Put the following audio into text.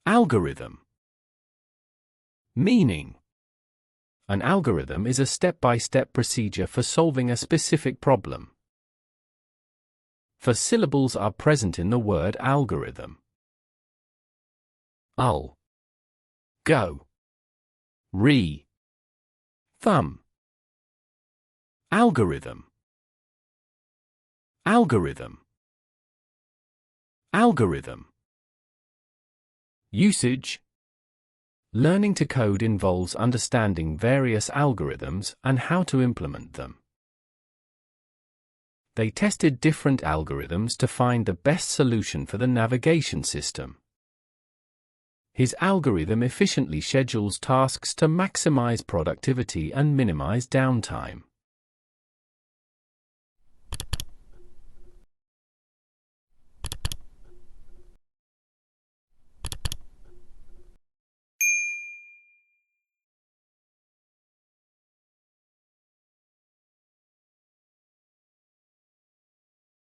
Algorithm. Meaning: an algorithm is a step-by-step procedure for solving a specific problem. 4 syllables are present in the word algorithm. Ul. Go. Re. Thumb. Algorithm. Algorithm. Algorithm. Usage. Learning to code involves understanding various algorithms and how to implement them. They tested different algorithms to find the best solution for the navigation system. His algorithm efficiently schedules tasks to maximize productivity and minimize downtime.